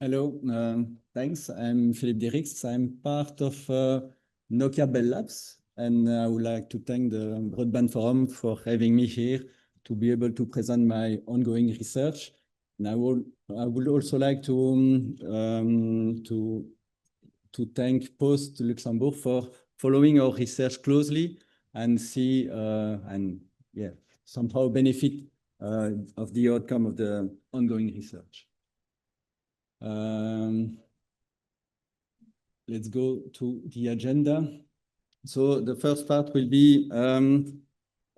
Hello, thanks. I'm Philippe Dierickx. I'm part of Nokia Bell Labs, and I would like to thank the Broadband Forum for having me here to be able to present my ongoing research. And I would also like to thank Post Luxembourg for following our research closely and see somehow benefit of the outcome of the ongoing research. Let's go to the agenda. So the first part will be, I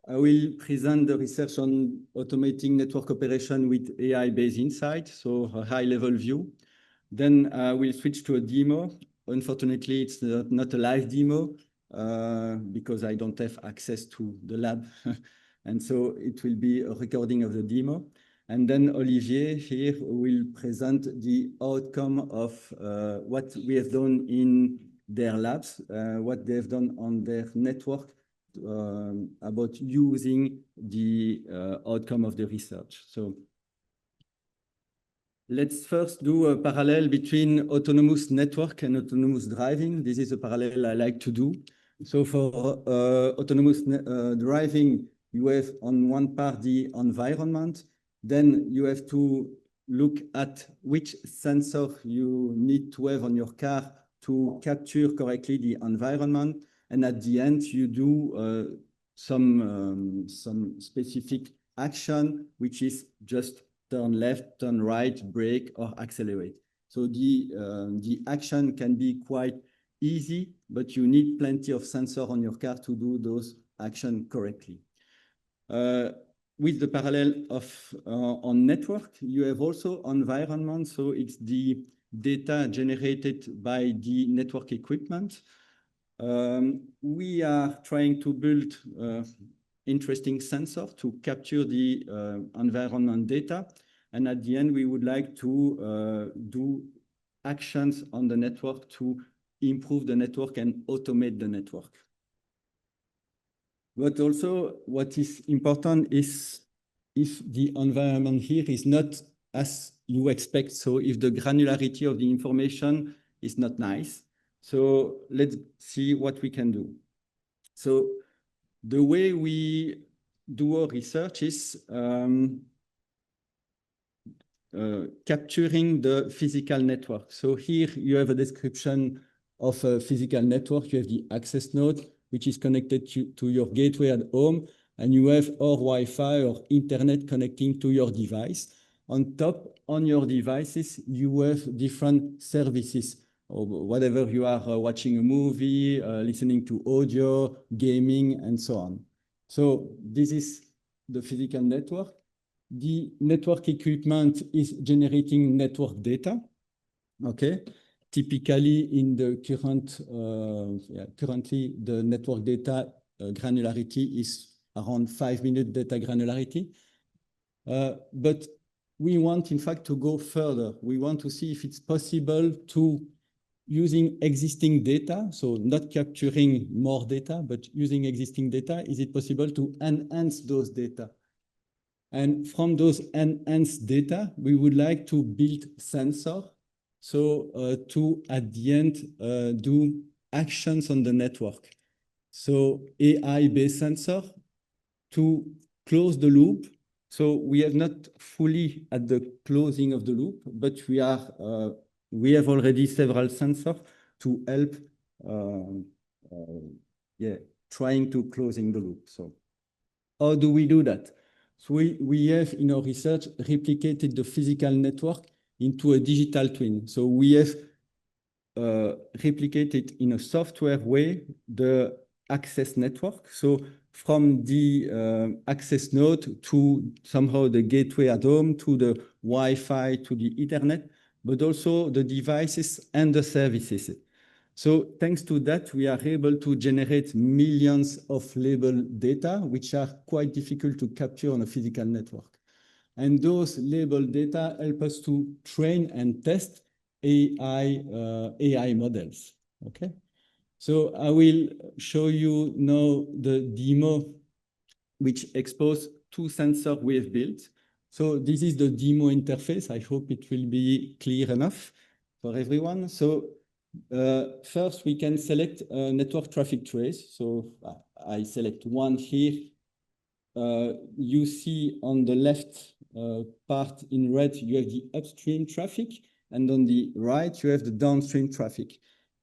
will present the research on automating network operation with AI-based insight, so a high-level view. Then we'll switch to a demo. Unfortunately, it's not a live demo because I don't have access to the lab. And so it will be a recording of the demo. And then Olivier here will present the outcome of what we have done in their labs, what they've done on their network about using the outcome of the research. So let's first do a parallel between autonomous network and autonomous driving. This is a parallel I like to do. So for autonomous driving, you have on one part the environment. Then you have to look at which sensor you need to have on your car to capture correctly the environment. And at the end, you do some specific action, which is just turn left, turn right, brake, or accelerate. So the action can be quite easy, but you need plenty of sensor on your car to do those actions correctly. With the parallel of on network, you have also environment. So it's the data generated by the network equipment. We are trying to build interesting sensor to capture the environment data. And at the end, we would like to do actions on the network to improve the network and automate the network. But also what is important is if the environment here is not as you expect, so if the granularity of the information is not nice. So let's see what we can do. So the way we do our research is capturing the physical network. So here you have a description of a physical network. You have the access node, which is connected to your gateway at home, and you have or Wi-Fi or internet connecting to your device. On top, on your devices, you have different services, or whatever you are watching a movie, listening to audio, gaming, and so on. So this is the physical network. The network equipment is generating network data, okay? Typically, in the currently the network data granularity is around 5-minute data granularity. But we want, in fact, to go further. We want to see if it's possible to, using existing data, so not capturing more data, but using existing data, is it possible to enhance those data? And from those enhanced data, we would like to build sensor. So to, at the end, do actions on the network. So AI-based sensor to close the loop. So we are not fully at the closing of the loop, but we have already several sensors to help trying to closing the loop. So how do we do that? So we have in our research replicated the physical network into a digital twin. So we have replicated in a software way the access network. So from the access node to somehow the gateway at home, to the Wi-Fi, to the Ethernet, but also the devices and the services. So thanks to that, we are able to generate millions of label data, which are quite difficult to capture on a physical network. And those label data help us to train and test AI models, okay? So I will show you now the demo which exposes two sensors we have built. So this is the demo interface. I hope it will be clear enough for everyone. So first we can select a network traffic trace. So I select one here. You see on the left part in red, you have the upstream traffic, and on the right, you have the downstream traffic.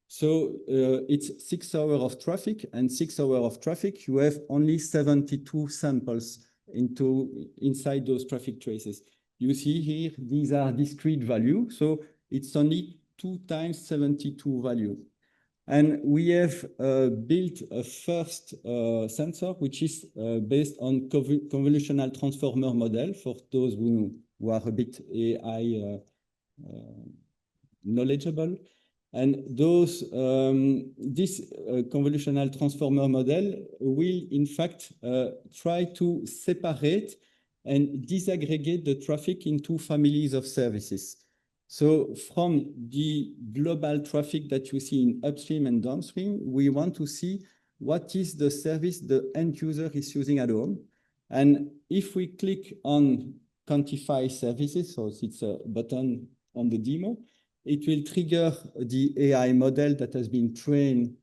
So it's 6 hours of traffic, and 6 hours of traffic, you have only 72 samples inside those traffic traces. You see here, these are discrete values, so it's only 2 times 72 value. And we have built a first sensor, which is based on convolutional transformer model for those who are a bit AI knowledgeable. And this convolutional transformer model will, in fact, try to separate and disaggregate the traffic into families of services. So from the global traffic that you see in upstream and downstream, we want to see what is the service the end user is using at home. And if we click on quantify services, so it's a button on the demo, it will trigger the AI model that has been trained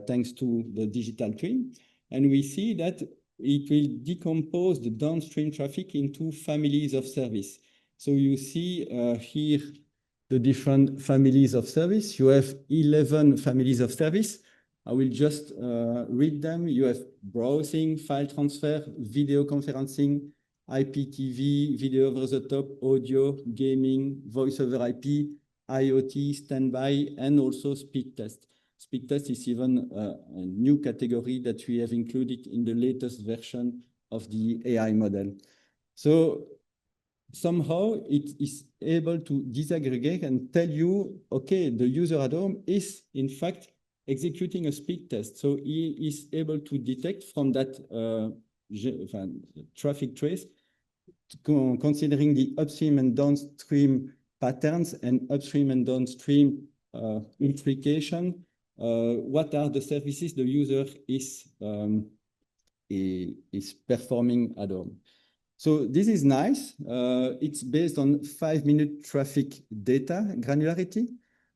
thanks to the digital twin. And we see that it will decompose the downstream traffic into families of service. So you see here the different families of service. You have 11 families of service. I will just read them. You have browsing, file transfer, video conferencing, IPTV, video over the top, audio, gaming, voice over IP, IoT, standby, and also speed test. Speed test is even a new category that we have included in the latest version of the AI model. So somehow it is able to disaggregate and tell you, okay, the user at home is in fact executing a speed test. So he is able to detect from that traffic trace, considering the upstream and downstream patterns and upstream and downstream implication, what are the services the user is performing at home. So this is nice. It's based on 5-minute traffic data granularity.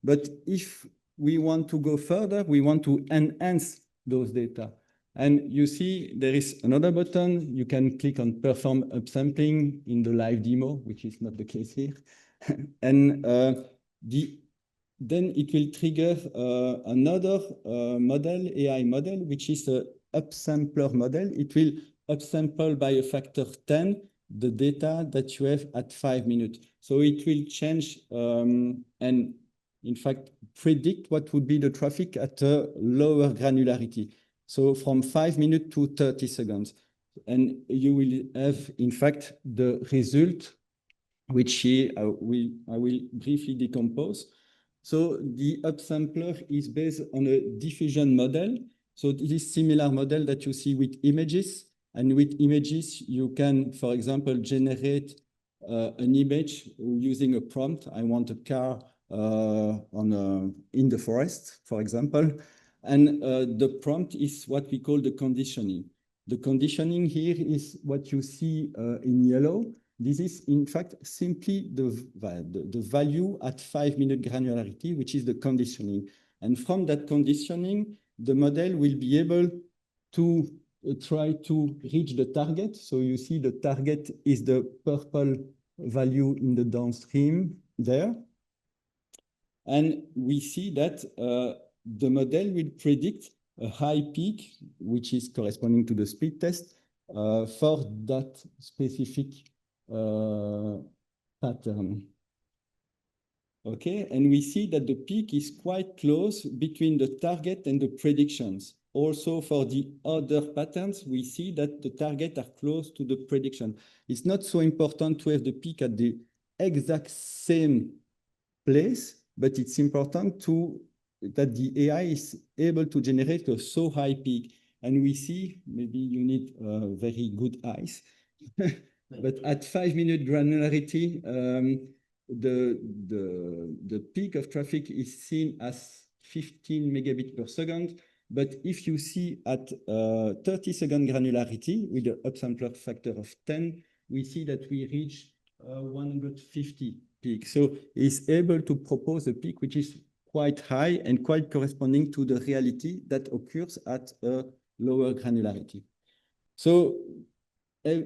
But if we want to go further, we want to enhance those data. And you see there is another button. You can click on perform upsampling in the live demo, which is not the case here. And then it will trigger another model, AI model, which is a upsampler model. It will upsample by a factor 10 the data that you have at 5 minutes. So it will change and in fact predict what would be the traffic at a lower granularity. So from 5 minutes to 30 seconds. And you will have in fact the result, which here I will briefly decompose. So the upsampler is based on a diffusion model. So this is similar model that you see with images. And with images, you can, for example, generate an image using a prompt. I want a car in the forest, for example. And the prompt is what we call the conditioning. The conditioning here is what you see in yellow. This is, in fact, simply the value at 5-minute granularity, which is the conditioning. And from that conditioning, the model will be able to try to reach the target. So you see the target is the purple value in the downstream there. And we see that the model will predict a high peak, which is corresponding to the speed test for that specific pattern. Okay, and we see that the peak is quite close between the target and the predictions. Also for the other patterns, we see that the target are close to the prediction. It's not so important to have the peak at the exact same place, but it's important that the AI is able to generate a so high peak. And we see, maybe you need very good eyes, but at 5-minute granularity, the peak of traffic is seen as 15 megabits per second. But if you see at 30-second granularity with the upsampler factor of 10, we see that we reach 150 peak. So it's able to propose a peak which is quite high and quite corresponding to the reality that occurs at a lower granularity. So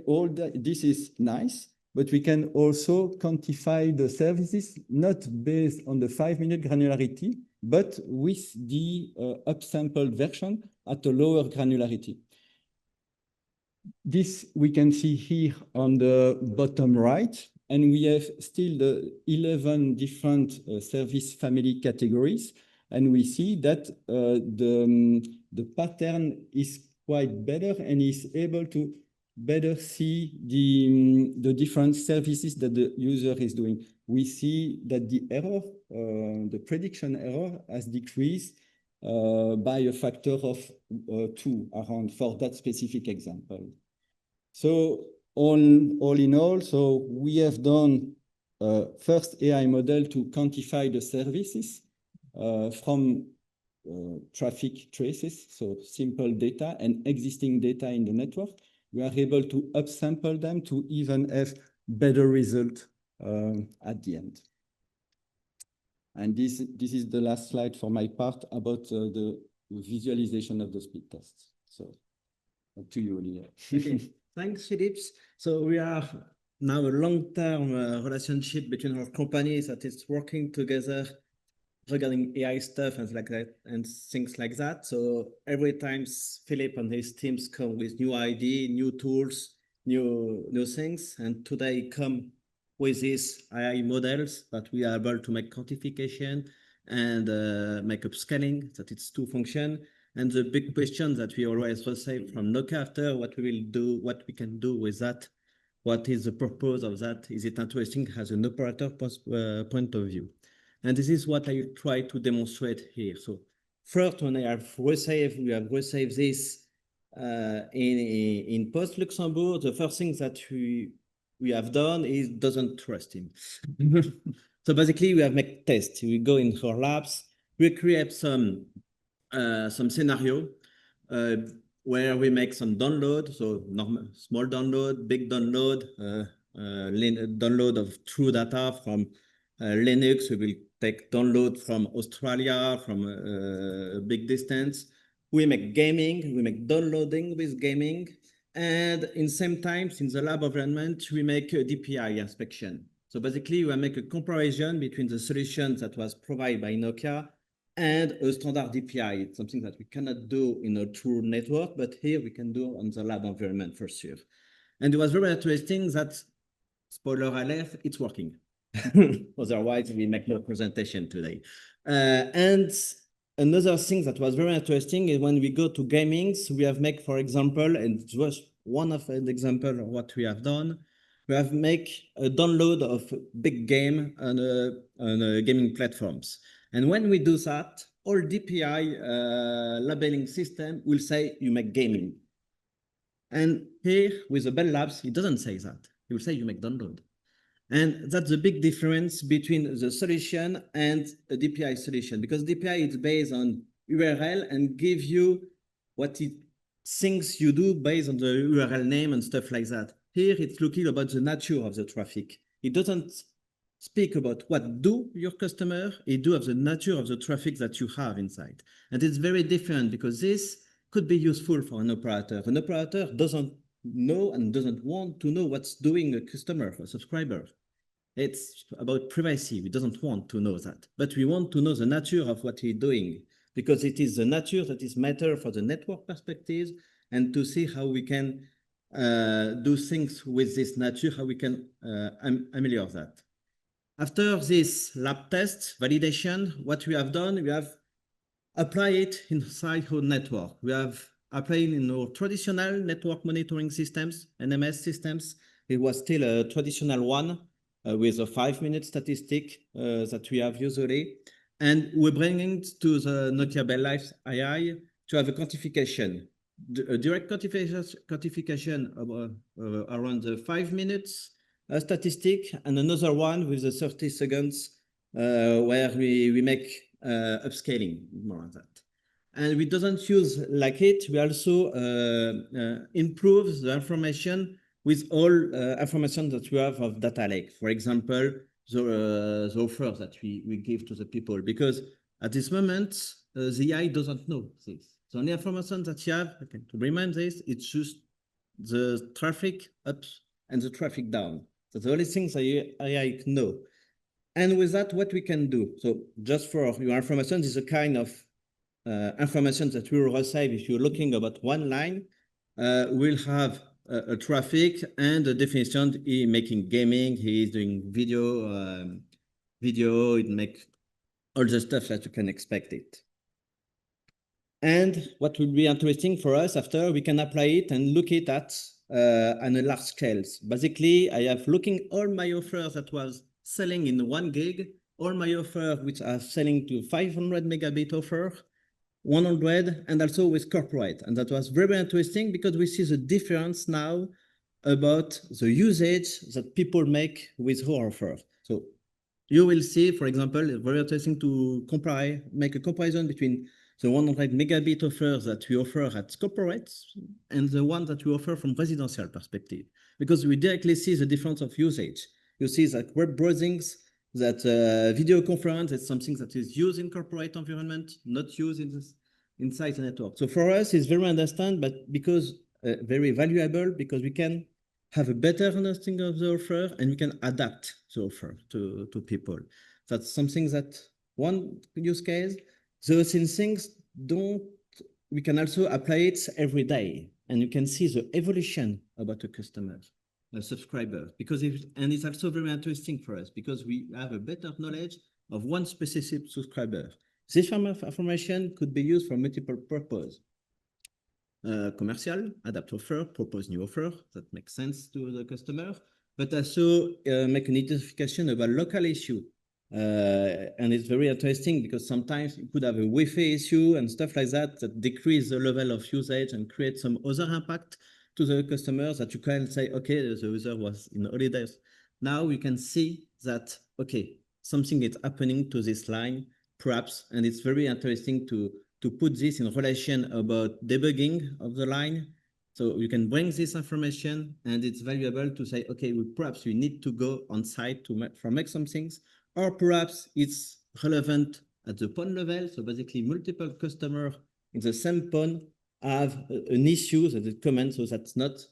all that, this is nice, but we can also quantify the services not based on the 5-minute granularity, but with the upsampled version at a lower granularity. This we can see here on the bottom right, and we have still the 11 different service family categories, and we see that the pattern is quite better and is able to better see the different services that the user is doing. We see that the error, the prediction error has decreased by a factor of 2 around for that specific example. So all in all, so we have done first AI model to quantify the services from traffic traces, so simple data and existing data in the network. We are able to upsample them to even have better result at the end. And this is the last slide for my part about the visualization of the speed tests. So up to you, Olivier. Okay. Thanks, Philippe. So we are now a long-term relationship between our companies that is working together regarding AI stuff and like that and things like that. So every time Philippe and his teams come with new idea, new tools, new things, and today come with these AI models that we are able to make quantification and make upscaling, that it's two function. And the big question that we always receive from Nokia after what we will do, what we can do with that, what is the purpose of that? Is it interesting as an operator point of view? And this is what I try to demonstrate here. So first, when I have received, we have received this in post Luxembourg, the first thing that we have done is doesn't trust him. So basically, we have made tests. We go in our labs, we create some scenario where we make some download, so normal, small download, big download, download of true data from Linux. We will take download from Australia, from a big distance. We make gaming, we make downloading with gaming. And in same time, in the lab environment, we make a DPI inspection. So basically, we make a comparison between the solutions that was provided by Nokia and a standard DPI. It's something that we cannot do in a true network, but here we can do on the lab environment for sure. And it was very interesting that, spoiler alert, it's working. Otherwise, we make no presentation today. And another thing that was very interesting is when we go to gamings, we have make, for example, and it was one of the example of what we have done, we have make a download of big game on gaming platforms. And when we do that, all DPI labeling system will say you make gaming. And here with the Bell Labs, it doesn't say that. It will say you make download. And that's the big difference between the solution and a DPI solution, because DPI is based on URL and give you what it thinks you do based on the URL name and stuff like that. Here, it's looking about the nature of the traffic. It doesn't speak about what do your customer, it do of the nature of the traffic that you have inside. And it's very different because this could be useful for an operator. An operator doesn't know and doesn't want to know what's doing a customer or subscriber. It's about privacy. We doesn't want to know that, but we want to know the nature of what he's doing, because it is the nature that is matter for the network perspective, and to see how we can do things with this nature, how we can ameliorate that. After this lab test validation, what we have done, we have applied it inside our network. We have applied in our traditional network monitoring systems, NMS systems. It was still a traditional one with a 5-minute statistic that we have usually. And we're bringing it to the Nokia Bell Labs AI to have a quantification, a direct quantification around the 5 minutes statistic, and another one with the 30 seconds where we make upscaling, more of that. And we doesn't use like it, we also improve the information with all information that we have of data lake. For example, the offers that we give to the people, because at this moment, the AI doesn't know this. The only information that you have, okay, to remind this, it's just the traffic up and the traffic down. So the only things the AI know. And with that, what we can do. So just for your information, this is a kind of information that we will receive if you're looking about one line. We'll have a traffic and a definition. He making gaming, he is doing video, it make all the stuff that you can expect it. And what will be interesting for us after, we can apply it and look it at on a large scales. Basically, I have looking all my offers that was selling in 1 gig, all my offers which are selling to 500 megabit offer, 100, and also with corporate. And that was very interesting because we see the difference now about the usage that people make with our offer. So you will see, for example, it's very interesting to compare, make a comparison between the 100 megabit offers that we offer at corporates and the one that we offer from residential perspective, because we directly see the difference of usage. You see that web browsings, that video conference is something that is used in corporate environment, not used in this, inside the network. So for us, it's very understand, but because very valuable, because we can have a better understanding of the offer and we can adapt the offer to people. That's something that one use case. Those things we can also apply it every day, and you can see the evolution about a customer, a subscriber, because and it's also very interesting for us because we have a better knowledge of one specific subscriber. This information could be used for multiple purposes. Commercial, adapt offer, propose new offer that makes sense to the customer, but also make an identification about local issue. And it's very interesting because sometimes you could have a Wi-Fi issue and stuff like that that decrease the level of usage and create some other impact to the customers that you can say, okay, the user was in holidays. Now you can see that, okay, something is happening to this line, perhaps, and it's very interesting to put this in relation about debugging of the line. So you can bring this information and it's valuable to say, okay, perhaps we need to go on site to make some things, or perhaps it's relevant at the PON level. So basically multiple customers in the same PON have an issue that is common, so that's not,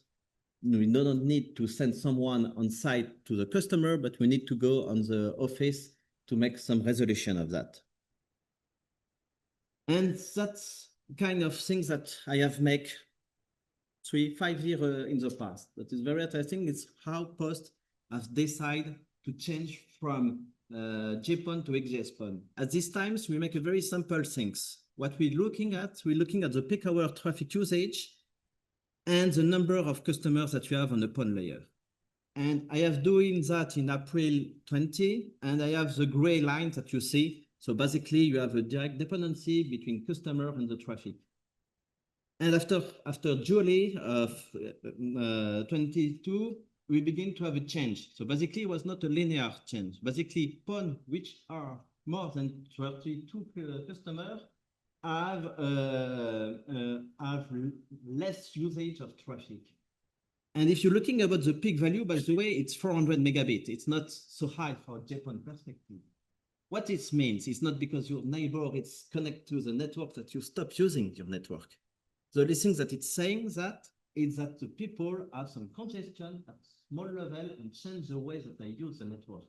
we don't need to send someone on site to the customer, but we need to go on the office to make some resolution of that. And that's kind of things that I have made 3-5 years in the past. That is very interesting. It's how Post has decided to change from JPON to XGS-PON. At these times, we make a very simple things. What we're looking at the peak hour traffic usage and the number of customers that you have on the PON layer. And I have doing that in April 20, and I have the gray line that you see. So basically, you have a direct dependency between customer and the traffic. And after July of 22, we begin to have a change. So basically, it was not a linear change. Basically, PON, which are more than 32 customers, have less usage of traffic. And if you're looking about the peak value, by the way, it's 400 megabit. It's not so high for a JPON perspective. What it means is not because your neighbor is connected to the network that you stop using your network. The only thing that it's saying that is that the people have some congestion at small level and change the way that they use the network.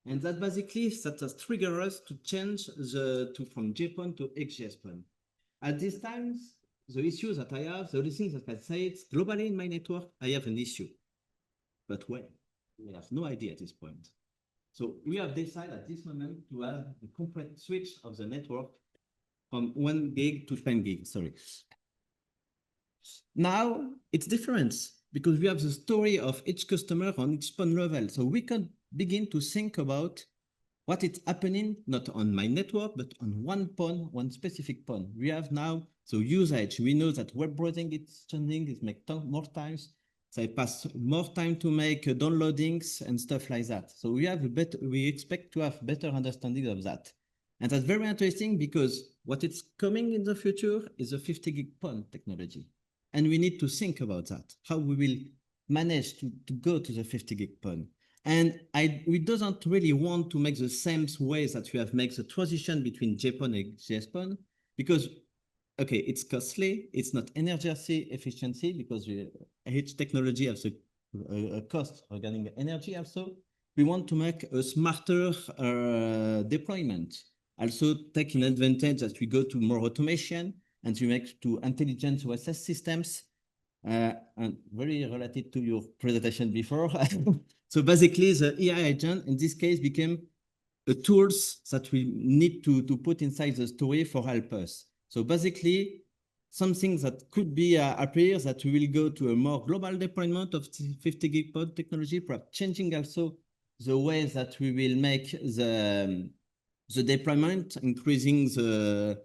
And that basically that has triggered us to change from JPON to XGS-PON. At these times, the issues that I have, the only thing that I say is globally in my network, I have an issue. But when? I have no idea at this point. So we have decided at this moment to have a complete switch of the network from 1 gig to 10 gig, sorry. Now it's different because we have the story of each customer on each PON level. So we can begin to think about what is happening, not on my network, but on one PON, one specific PON. We have now, so usage, we know that web browsing is changing, it makes more times. So I pass more time to make downloadings and stuff like that. So we expect to have better understanding of that. And that's very interesting because what is coming in the future is a 50 gig PON technology. And we need to think about that, how we will manage to go to the 50 gig PON. And we doesn't really want to make the same ways that we have made the transition between GPON and GSPON, because, okay, it's costly, it's not energy efficiency, because each technology has a cost regarding energy also. We want to make a smarter deployment. Also taking advantage that we go to more automation and we make to intelligent OSS systems, and very related to your presentation before. So basically the AI agent in this case became a tools that we need to put inside the story for help us. So basically something that could be appears that we will go to a more global deployment of 50 gig pod technology, perhaps changing also the ways that we will make the deployment, increasing the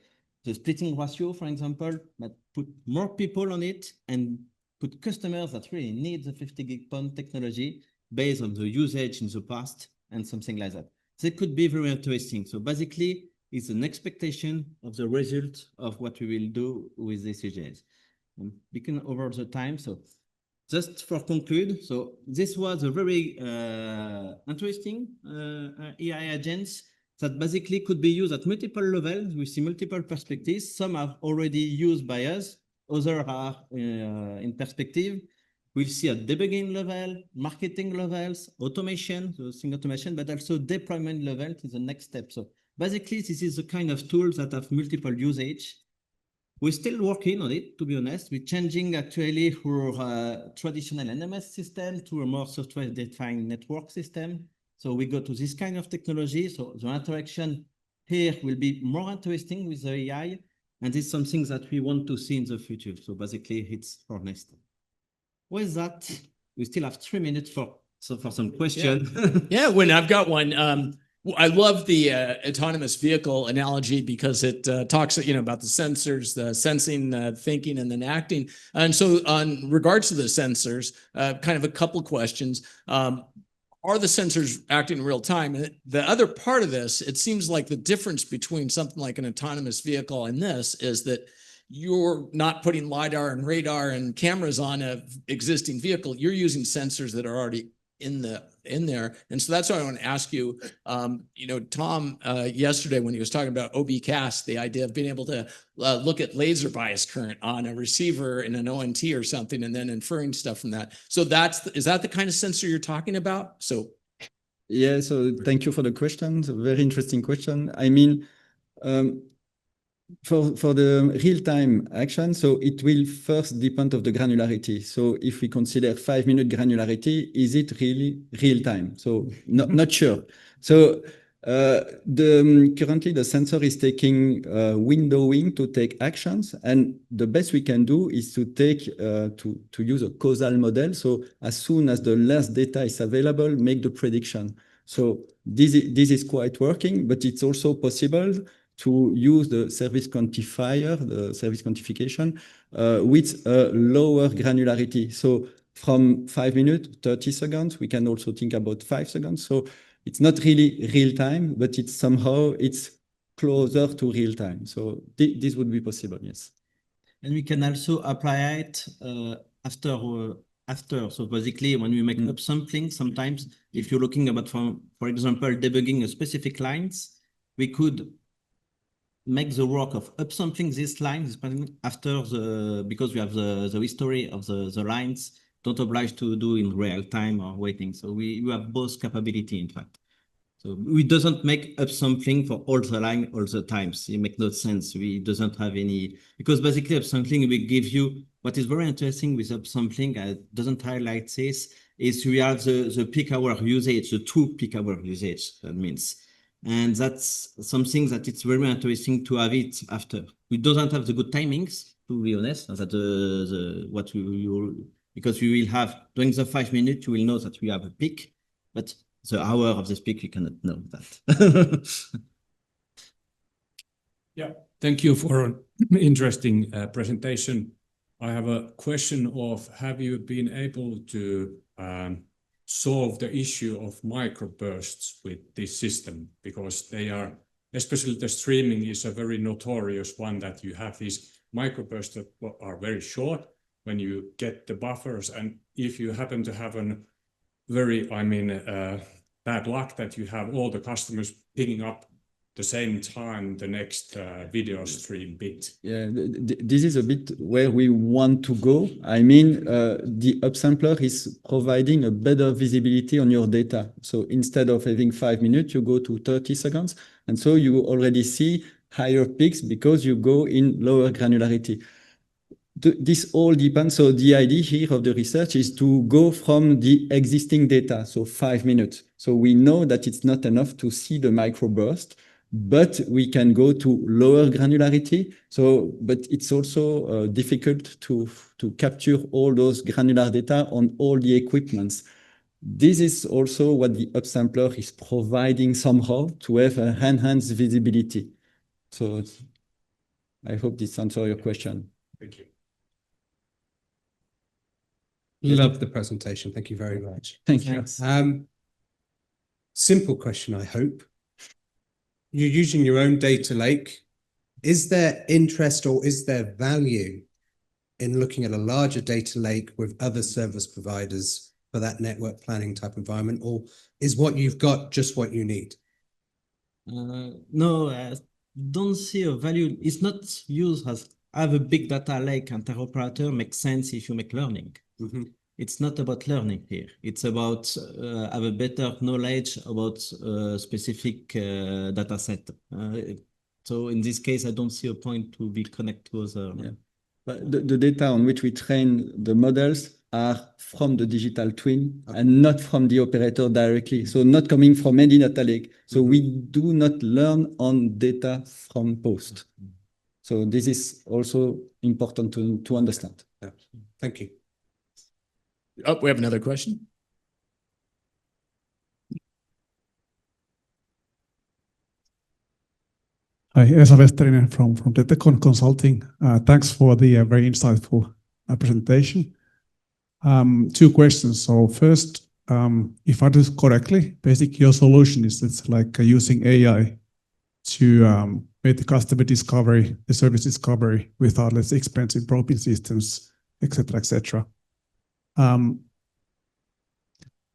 splitting ratio, for example, but put more people on it and put customers that really need the 50 gig PON technology based on the usage in the past and something like that. That could be very interesting. So basically, it's an expectation of the result of what we will do with these UJs. Speaking over the time, so just for conclude, so this was a very interesting AI agents that basically could be used at multiple levels. We see multiple perspectives. Some are already used by us, others are in perspective. We'll see at debugging level, marketing levels, automation, so single automation, but also deployment level is the next step. So basically, this is the kind of tools that have multiple usage. We're still working on it, to be honest. We're changing actually our traditional NMS system to a more software-defined network system. So we go to this kind of technology. So the interaction here will be more interesting with the AI, and it's something that we want to see in the future. So basically, it's our next step. With that, we still have 3 minutes for some questions. Yeah, when I've got one. I love the autonomous vehicle analogy because it talks, about the sensors, the sensing, thinking, and then acting. And so, on regards to the sensors, kind of a couple questions. Are the sensors acting in real time? And the other part of this, it seems like the difference between something like an autonomous vehicle and this is that you're not putting LiDAR and radar and cameras on an existing vehicle. You're using sensors that are already in there. And so that's why I want to ask you, Tom, yesterday when he was talking about OBcast, the idea of being able to look at laser bias current on a receiver in an ONT or something, and then inferring stuff from that. So is that the kind of sensor you're talking about? So. Yeah, so thank you for the question. It's a very interesting question. I mean, for the real-time action, so it will first depend of the granularity. So if we consider 5-minute granularity, is it really real-time? So not sure. So currently the sensor is taking windowing to take actions, and the best we can do is to take to use a causal model. So as soon as the last data is available, make the prediction. So this is quite working, but it's also possible to use the service quantifier, the service quantification, with a lower granularity. So from 5 minutes, 30 seconds, we can also think about 5 seconds. So it's not really real time, but it's closer to real time. So this would be possible, yes. And we can also apply it after. So basically, when we make upsampling, sometimes if you're looking about, for example, debugging a specific lines, we could make the work of upsampling these lines after because we have the history of the lines, don't oblige to do in real time or waiting. So we have both capability, in fact. So we doesn't make upsampling for all the line all the times. It makes no sense. We doesn't have any, because basically upsampling will give you, what is very interesting with upsampling, doesn't highlight this, is we have the peak hour usage, the true peak hour usage, that means. And that's something that it's very interesting to have it after. We don't have the good timings, to be honest, that because we will have, during the 5 minutes, you will know that we have a peak, but the hour of the peak, we cannot know that. Yeah, thank you for an interesting presentation. I have a question of, have you been able to solve the issue of microbursts with this system? Because they are, especially the streaming is a very notorious one, that you have these microbursts that are very short, when you get the buffers, and if you happen to have a very, bad luck that you have all the customers picking up the same time the next video stream bit. Yeah, this is a bit where we want to go. I mean, the upsampler is providing a better visibility on your data. So instead of having 5 minutes, you go to 30 seconds. And so you already see higher peaks because you go in lower granularity. This all depends. So the idea here of the research is to go from the existing data, so 5 minutes. So we know that it's not enough to see the microburst, but we can go to lower granularity. So, but it's also difficult to capture all those granular data on all the equipments. This is also what the upsampler is providing somehow to have a enhanced visibility. So I hope this answers your question. Thank you. Love the presentation. Thank you very much. Thank you. Simple question, I hope. You're using your own data lake. Is there interest or is there value in looking at a larger data lake with other service providers for that network planning type environment, or is what you've got just what you need? No, I don't see a value. It's not used as have a big data lake and interoperator makes sense if you make learning. Mm-hmm. It's not about learning here. It's about have a better knowledge about specific data set. So in this case, I don't see a point to be connected to other. Yeah. But the data on which we train the models are from the digital twin and not from the operator directly. So not coming from any data lake. So we do not learn on data from post. So this is also important to understand. Yeah. Thank you. Oh, we have another question. Hi, Esa Westerinen from Detecon Consulting. Thanks for the very insightful presentation. 2 questions. So first, if I understood correctly, basically your solution is it's like using AI to make the customer discovery, the service discovery without less expensive probing systems, etc., etc.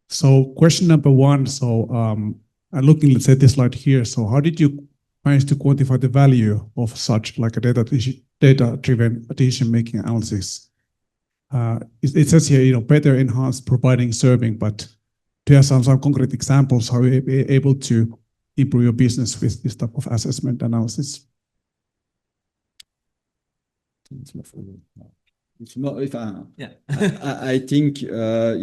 So question number 1. So I'm looking, let's say this slide here. So how did you manage to quantify the value of such like a data-driven decision-making analysis? It says here, better enhanced providing serving, but do you have some concrete examples how you're able to improve your business with this type of assessment analysis? It's more if Yeah. I think for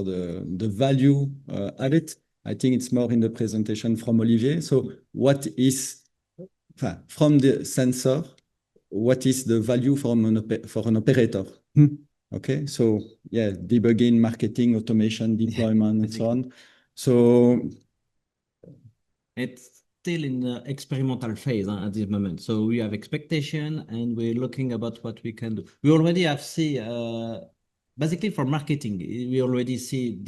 the value added, I think it's more in the presentation from Olivier. So what is from the sensor? What is the value for an operator? Okay, so yeah, debugging, marketing, automation, deployment, and so on. So it's still in the experimental phase at this moment. So we have expectation and we're looking about what we can do. We already have basically for marketing, we already see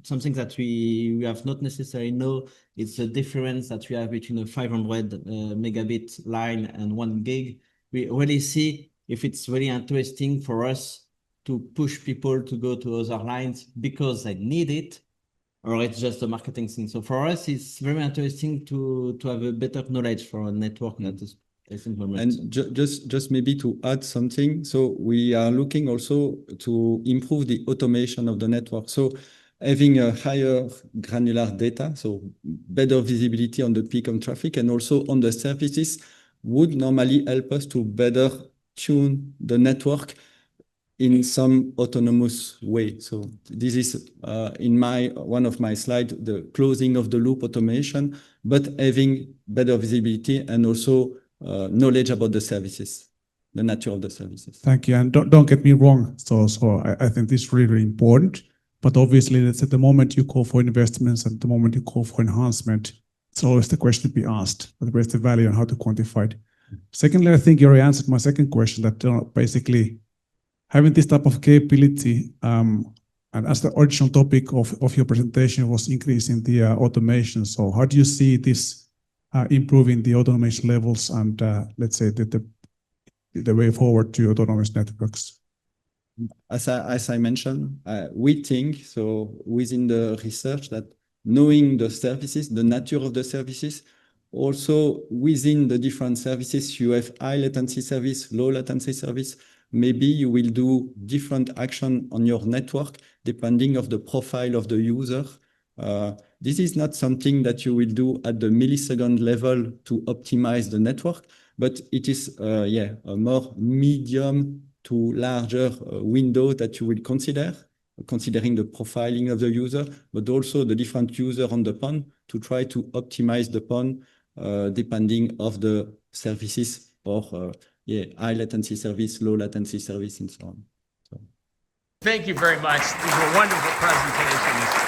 something that we have not necessarily know. It's the difference that we have between a 500 megabit line and 1 gig. We already see if it's really interesting for us to push people to go to other lines because they need it, or it's just a marketing thing. So for us, it's very interesting to have a better knowledge for a network that is and just maybe to add something. So we are looking also to improve the automation of the network. So having a higher granular data, so better visibility on the peak of traffic and also on the services would normally help us to better tune the network in some autonomous way. So this is in one of my slides, the closing of the loop automation, but having better visibility and also knowledge about the services, the nature of the services. Thank you. And don't get me wrong. So I think this is really, really important. But obviously, let's say the moment you call for investments and the moment you call for enhancement, it's always the question to be asked, where's the value and how to quantify it. Secondly, I think you already answered my second question that basically having this type of capability, and as the original topic of your presentation was increasing the automation. So how do you see this improving the automation levels and let's say the the way forward to autonomous networks? As I mentioned, we think, so within the research, that knowing the services, the nature of the services, also within the different services, you have high latency service, low latency service. Maybe you will do different action on your network depending of the profile of the user. This is not something that you will do at the millisecond level to optimize the network, but it is a more medium to larger window that you will consider, considering the profiling of the user, but also the different user on the PON to try to optimize the PON depending of the services or high latency service, low latency service, and so on. Thank you very much. These were wonderful presentations.